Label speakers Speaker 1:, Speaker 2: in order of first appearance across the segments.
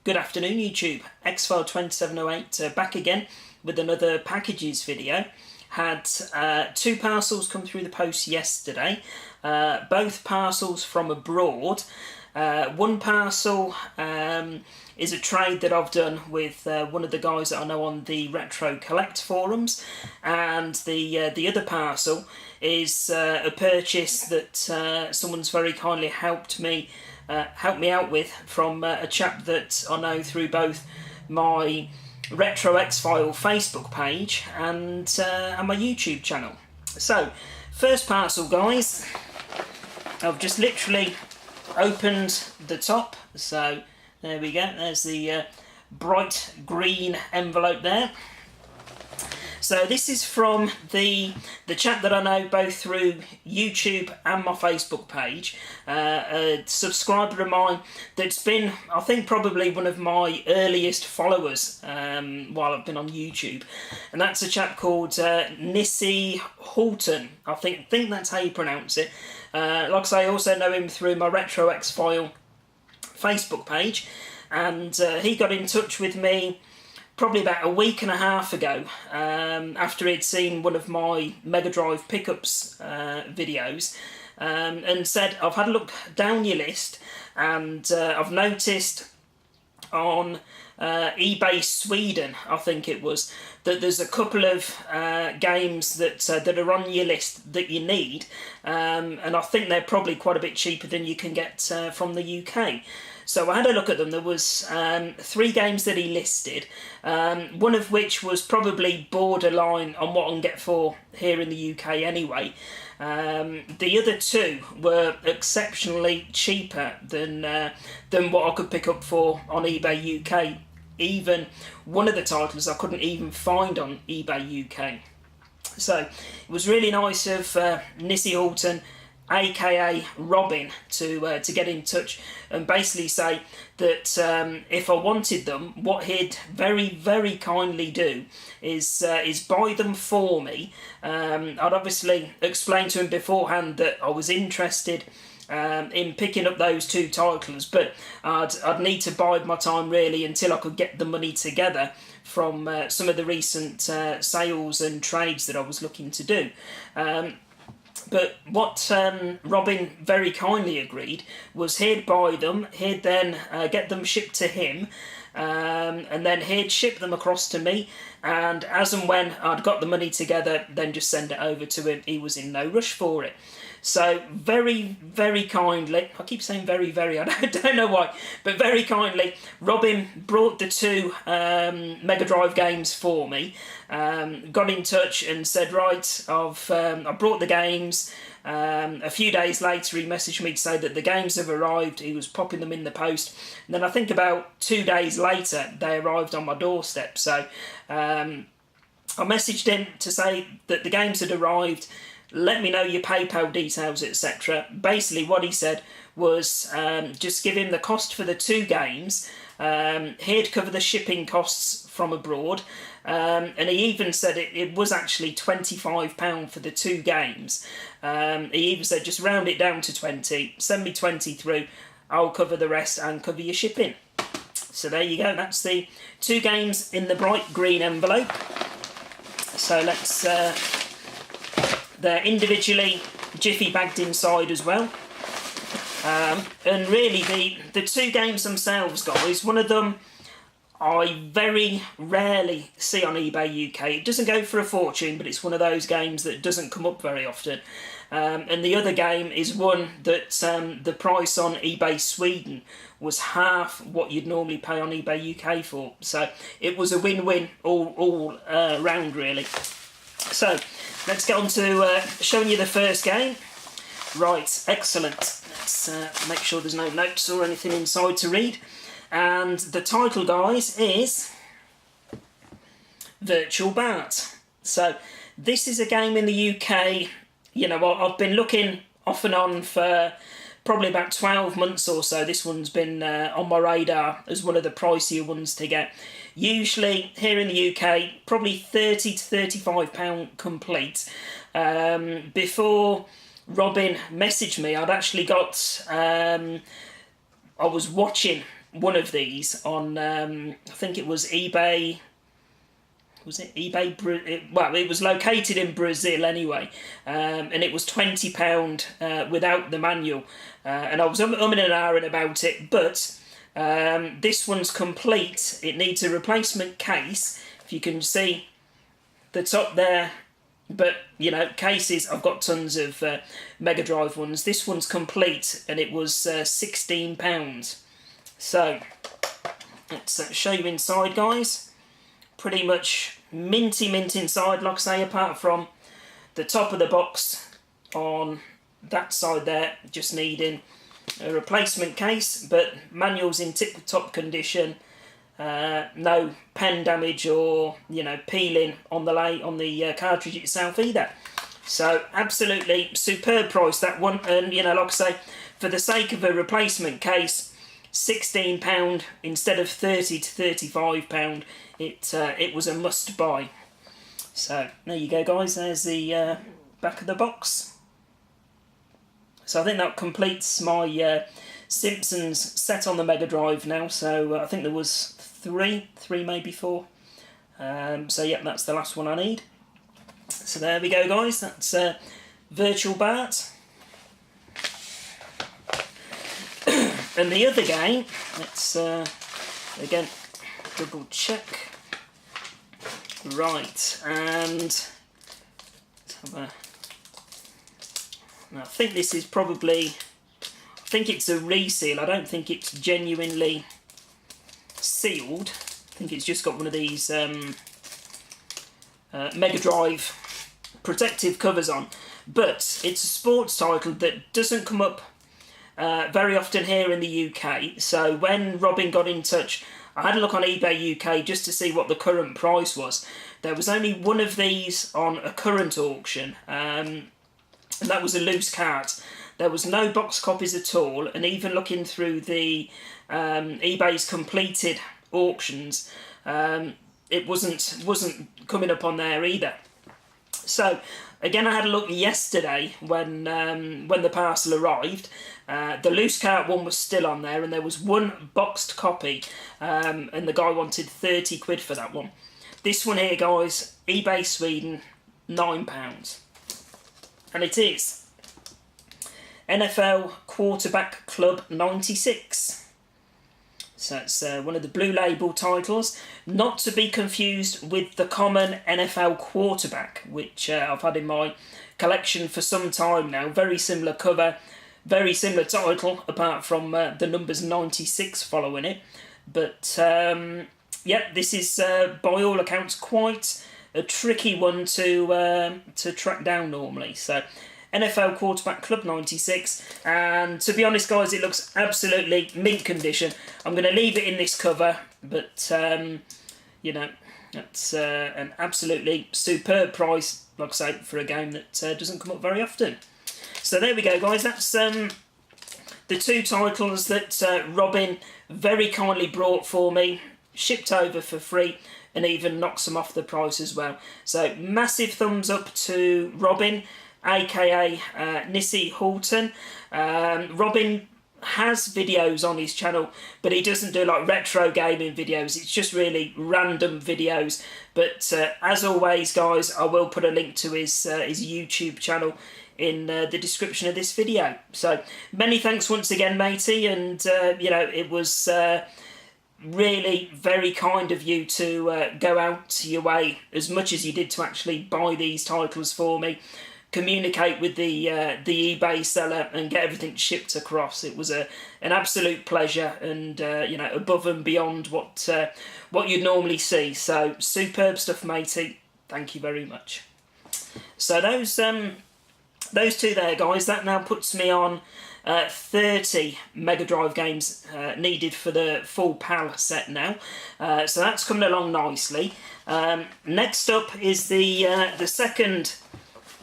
Speaker 1: Good afternoon YouTube, Xfile2708 back again with another packages video. Had two parcels come through the post yesterday, both parcels from abroad. One parcel is a trade that I've done with one of the guys that I know on the Retro Collect forums, and the other parcel is a purchase that someone's very kindly helped me out with from a chap that I know through both my Retro X-File Facebook page and my YouTube channel. So, first parcel, guys, I've just literally opened the top, so there we go, there's the bright green envelope there. So this is from the chap that I know both through YouTube and my Facebook page, a subscriber of mine that's been, I think, probably one of my earliest followers while I've been on YouTube, and that's a chap called Nissehultan. I think that's how you pronounce it. Like I say, I also know him through my Retro X-File Facebook page, and he got in touch with me probably about a week and a half ago, after he'd seen one of my Mega Drive pickups videos, and said, I've had a look down your list, and I've noticed on eBay Sweden, I think it was, that there's a couple of games that are on your list that you need, and I think they're probably quite a bit cheaper than you can get from the UK. So I had a look at them. There was 3 games that he listed, one of which was probably borderline on what I can get for here in the UK anyway. The other 2 were exceptionally cheaper than what I could pick up for on eBay UK. Even one of the titles I couldn't even find on eBay UK. So it was really nice of Nissehultan, aka Robin, to get in touch and basically say that if I wanted them, what he'd very kindly do is buy them for me. I'd obviously explained to him beforehand that I was interested in picking up those 2 titles, but I'd need to bide my time really until I could get the money together from some of the recent sales and trades that I was looking to do. But what Robin very kindly agreed was he'd buy them, he'd then get them shipped to him, and then he'd ship them across to me, and as and when I'd got the money together, then just send it over to him. He was in no rush for it. So very kindly, I keep saying very, I don't know why, but very kindly, Robin brought the 2 Mega Drive games for me, got in touch and said, right, I brought the games. A few days later he messaged me to say that the games have arrived, he was popping them in the post, and then I think about 2 days later they arrived on my doorstep. So I messaged him to say that the games had arrived, let me know your PayPal details, etc. Basically what he said was just give him the cost for the 2 games, he'd cover the shipping costs from abroad, and he even said it was actually £25 for the 2 games. He even said just round it down to 20, send me 20 through, I'll cover the rest and cover your shipping. So there you go, that's the 2 games in the bright green envelope. So let's... they're individually jiffy bagged inside as well. And really the 2 games themselves, guys, one of them I very rarely see on eBay UK. It doesn't go for a fortune, but it's one of those games that doesn't come up very often. And the other game is one that the price on eBay Sweden was half what you'd normally pay on eBay UK for. So it was a win-win all round, really. So let's get on to showing you the first game. Right, excellent. Let's make sure there's no notes or anything inside to read. And the title, guys, is Virtual Bat. So this is a game in the UK. You know, I've been looking off and on for probably about 12 months or so. This one's been on my radar as one of the pricier ones to get. Usually here in the UK, probably £30 to £35 complete. Before Robin messaged me, I'd actually got I was watching one of these on, I think it was eBay. Was it eBay? Well, it was located in Brazil anyway, and it was £20 without the manual. And I was umming and ahhing about it, but this one's complete. It needs a replacement case. If you can see the top there, but you know, cases, I've got tons of Mega Drive ones. This one's complete, and it was £16. So let's show you inside, guys. Pretty much minty inside, like I say, apart from the top of the box on that side there, just needing a replacement case, but manual's in tip-top condition. No pen damage or, you know, peeling on the cartridge itself either. So absolutely superb price, that one. And you know, like I say, for the sake of a replacement case, £16 instead of £30 to £35. It was a must buy. So there you go, guys. There's the back of the box. So I think that completes my Simpsons set on the Mega Drive now. So I think there was three maybe four. So yeah, that's the last one I need. So there we go, guys. That's Virtual Bat. And the other game, let's again double check. Right, and let's have I think this is probably, I think it's a reseal. I don't think it's genuinely sealed. I think it's just got one of these Mega Drive protective covers on. But it's a sports title that doesn't come up very often here in the UK. So when Robin got in touch, I had a look on eBay UK just to see what the current price was. There was only one of these on a current auction, and that was a loose cart. There was no box copies at all, and even looking through the eBay's completed auctions, it wasn't coming up on there either. So again, I had a look yesterday when the parcel arrived. The loose cart one was still on there, and there was one boxed copy, and the guy wanted 30 quid for that one. This one here, guys, eBay Sweden, £9. And it is NFL Quarterback Club 96. So it's one of the Blue Label titles, not to be confused with the common NFL Quarterback, which I've had in my collection for some time now. Very similar cover, very similar title, apart from the numbers 96 following it. But yeah, this is by all accounts quite a tricky one to track down normally. So NFL Quarterback Club 96, and to be honest, guys, it looks absolutely mint condition. I'm going to leave it in this cover, but you know, that's an absolutely superb price, like I say, for a game that doesn't come up very often. So there we go, guys. That's the two titles that Robin very kindly brought for me, shipped over for free, and even knocks them off the price as well. So massive thumbs up to Robin, aka Nissehultan. Robin has videos on his channel, but he doesn't do like retro gaming videos. It's just really random videos. But as always, guys, I will put a link to his YouTube channel in the description of this video. So many thanks once again, matey, and you know, it was really very kind of you to go out your way as much as you did to actually buy these titles for me, communicate with the eBay seller, and get everything shipped across. It was an absolute pleasure, and you know, above and beyond what you'd normally see. So superb stuff, matey. Thank you very much. So those two there, guys, that now puts me on 30 Mega Drive games needed for the full PAL set now. So that's coming along nicely. Next up is the second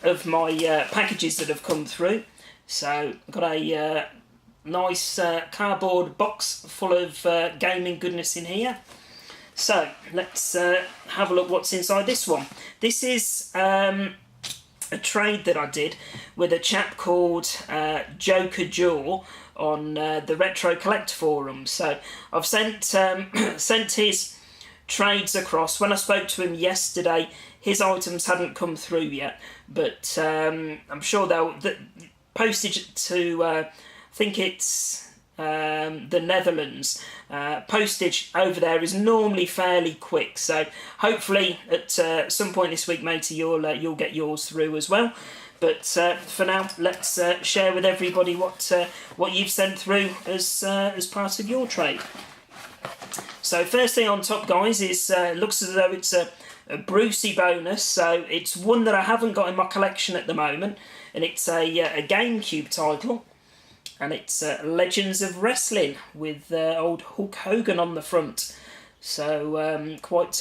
Speaker 1: of my packages that have come through. So I've got a nice cardboard box full of gaming goodness in here. So let's have a look what's inside this one. This is a trade that I did with a chap called JokerJur on the Retro Collect forum. So I've sent sent his trades across. When I spoke to him yesterday, his items hadn't come through yet, but I'm sure the postage to I think it's the Netherlands, postage over there is normally fairly quick, so hopefully at some point this week, matey, you'll get yours through as well. But for now, let's share with everybody what you've sent through as part of your trade. So first thing on top, guys, is looks as though it's a Brucey bonus. So it's one that I haven't got in my collection at the moment, and it's a GameCube title. And it's Legends of Wrestling with old Hulk Hogan on the front. So quite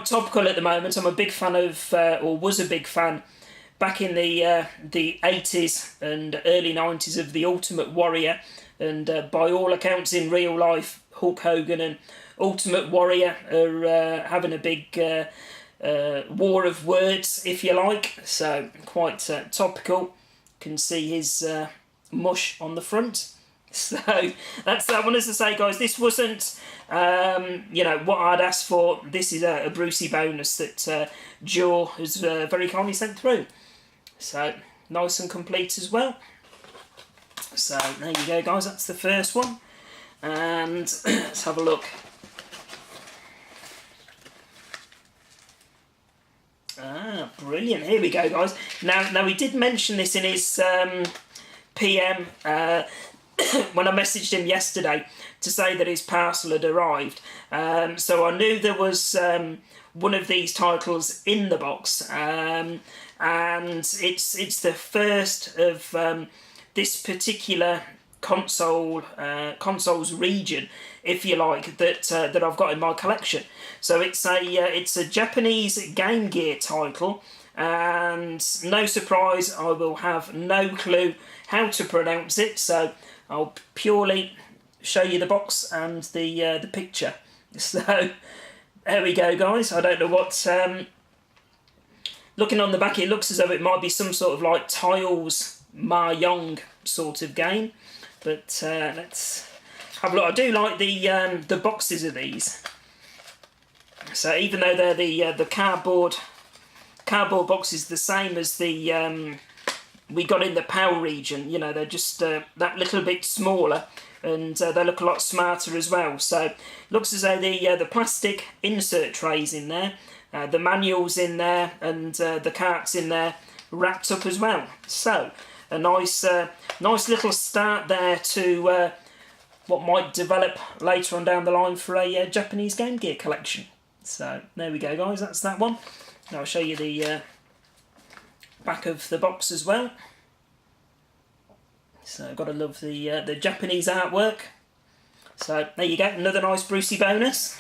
Speaker 1: topical at the moment. I'm a big fan of, or was a big fan, back in the 80s and early 90s of the Ultimate Warrior. And by all accounts, in real life, Hulk Hogan and Ultimate Warrior are having a big war of words, if you like. So quite topical. Can see his mush on the front. So that's that one. As I say, guys, this wasn't what I'd asked for. This is a Brucey bonus that Jur has very kindly sent through. So nice and complete as well. So there you go, guys, that's the first one. And let's have a look. Brilliant. Here we go, guys. Now we did mention this in his PM when I messaged him yesterday to say that his parcel had arrived. So I knew there was one of these titles in the box, and it's the first of this particular console's region, if you like, that I've got in my collection. So it's a Japanese Game Gear title, and no surprise, I will have no clue how to pronounce it, so I'll purely show you the box and the picture. So there we go, guys. I don't know what. Looking on the back, it looks as though it might be some sort of like Tiles Mahjong sort of game, but let's have a look. I do like the boxes of these. So even though they're the cardboard boxes, the same as the we got in the PAL region, you know, they're just that little bit smaller, and they look a lot smarter as well. So looks as though the plastic insert trays in there, the manuals in there, and the carts in there wrapped up as well. So a nice little start there to what might develop later on down the line for a Japanese Game Gear collection. So there we go, guys, that's that one. Now I'll show you the back of the box as well. So gotta love the Japanese artwork. So there you go, another nice Brucey bonus.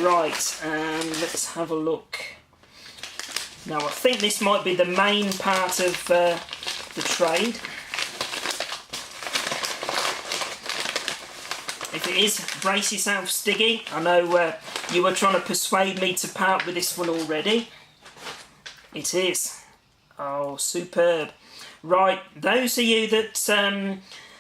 Speaker 1: Right, and let's have a look. Now I think this might be the main part of the trade. If it is, brace yourself, Stiggy. I know you were trying to persuade me to part with this one already. It is. Oh, superb. Right, those of you that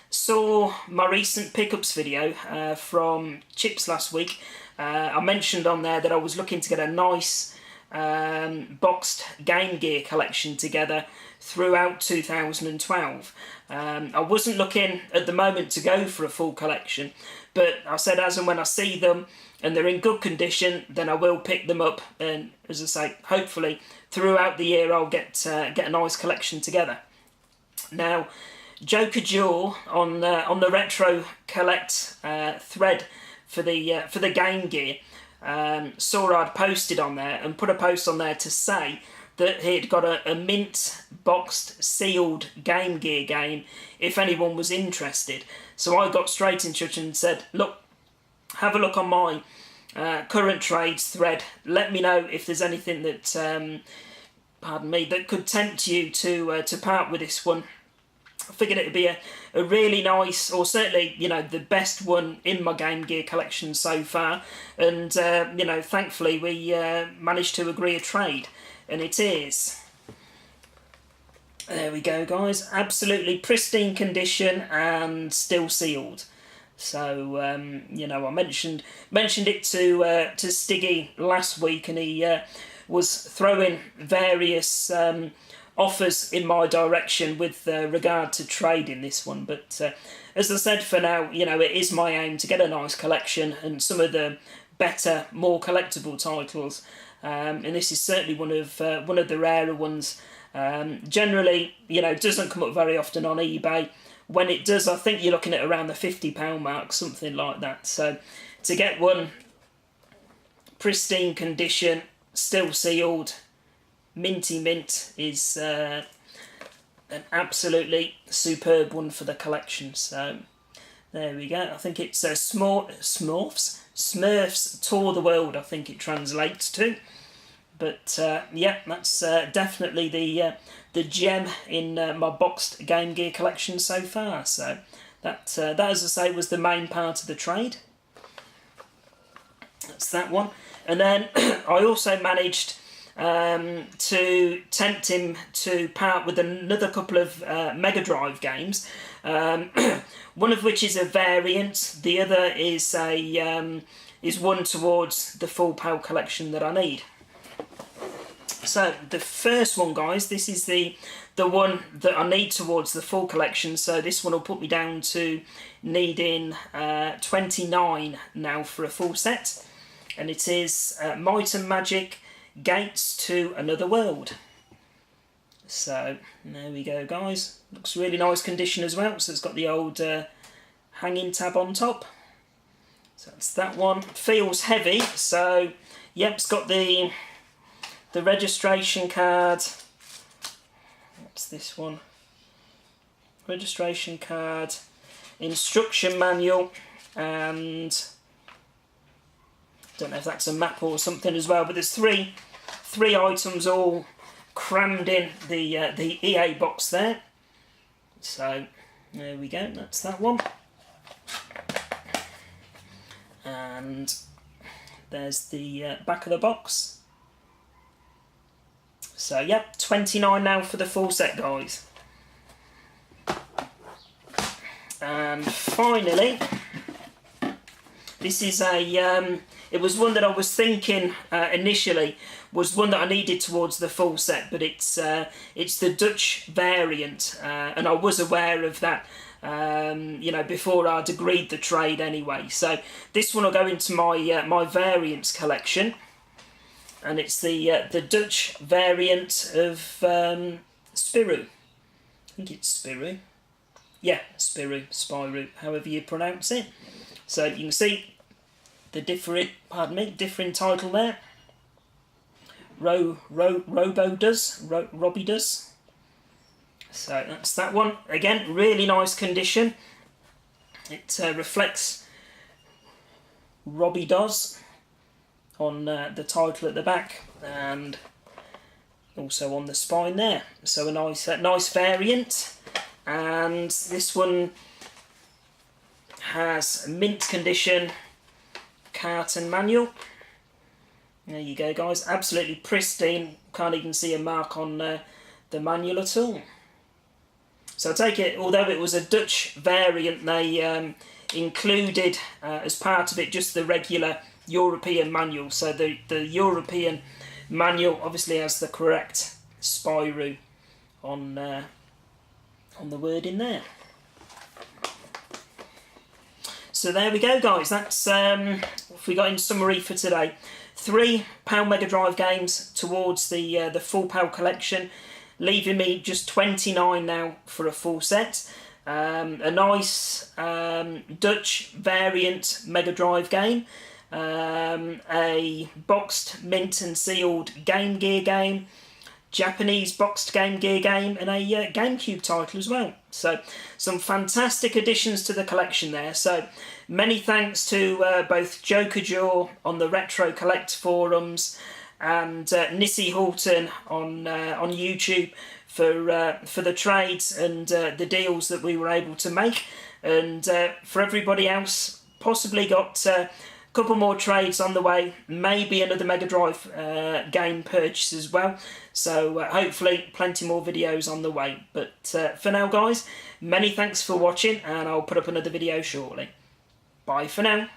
Speaker 1: saw my recent pickups video from Chips last week, I mentioned on there that I was looking to get a nice boxed Game Gear collection together throughout 2012. I wasn't looking at the moment to go for a full collection, but I said as and when I see them and they're in good condition, then I will pick them up, and as I say, hopefully throughout the year I'll get a nice collection together. Now, JokerJur on the Retro Collect thread for the Game Gear saw I'd posted on there and put a post on there to say that he'd got a mint boxed sealed Game Gear game if anyone was interested. So I got straight in touch and said, look, have a look on my current trades thread. Let me know if there's anything that that could tempt you to part with this one. I figured it would be a really nice, or certainly, you know, the best one in my Game Gear collection so far. And, you know, thankfully we managed to agree a trade. and it is. There we go, guys. Absolutely pristine condition and still sealed. So you know, I mentioned it to Stiggy last week, and he was throwing various offers in my direction with regard to trading this one. But as I said, for now, you know, it is my aim to get a nice collection and some of the better, more collectible titles. And this is certainly one of the rarer ones. Generally, you know, it doesn't come up very often on eBay. When it does, I think you're looking at around the £50 mark, something like that. So to get one pristine condition, still sealed, minty mint, is an absolutely superb one for the collection. So there we go. I think it's Smurfs Tour the World, I think it translates to. But yeah, that's definitely the gem in my boxed Game Gear collection so far. So that, as I say, was the main part of the trade. That's that one. And then I also managed to tempt him to part with another couple of Mega Drive games. One of which is a variant. The other is one towards the full PAL collection that I need. So the first one, guys, this is the one that I need towards the full collection. So this one will put me down to needing 29 now for a full set. And it is Might and Magic Gates to Another World. So there we go, guys. Looks really nice condition as well. So it's got the old hanging tab on top. So that's that one. Feels heavy. So yep, it's got the registration card. What's this one? Registration card, instruction manual, and don't know if that's a map or something as well. But there's three items all crammed in the EA box there. So there we go. That's that one. And there's the back of the box. So, yep, 29 now for the full set, guys. And finally, this is it was one that I was thinking initially was one that I needed towards the full set, but it's the Dutch variant, and I was aware of that, you know, before I'd agreed the trade anyway. So this one will go into my my variants collection. And it's the Dutch variant of Spirou. I think it's Spirou. Yeah, Spirou, however you pronounce it. So you can see the different title there. Robbie does. So that's that one. Again, really nice condition. It reflects Robbie does on the title at the back, and also on the spine there. So a nice variant. And this one has mint condition carton manual. There you go, guys. Absolutely pristine. Can't even see a mark on the manual at all. So I take it, although it was a Dutch variant, they included as part of it just the regular European manual. So the European manual obviously has the correct Spirou on the word in there. So there we go, guys. That's what we got in summary for today. 3 PAL Mega Drive games towards the full PAL collection, leaving me just 29 now for a full set. A nice Dutch variant Mega Drive game. A boxed, mint and sealed Game Gear game, Japanese boxed Game Gear game, and a GameCube title as well. So some fantastic additions to the collection there. So many thanks to both JokerJur on the Retro Collect forums and Nissehultan on YouTube for the trades and the deals that we were able to make, and for everybody else possibly got couple more trades on the way, maybe another Mega Drive game purchase as well. So hopefully plenty more videos on the way. But for now, guys, many thanks for watching, and I'll put up another video shortly. Bye for now.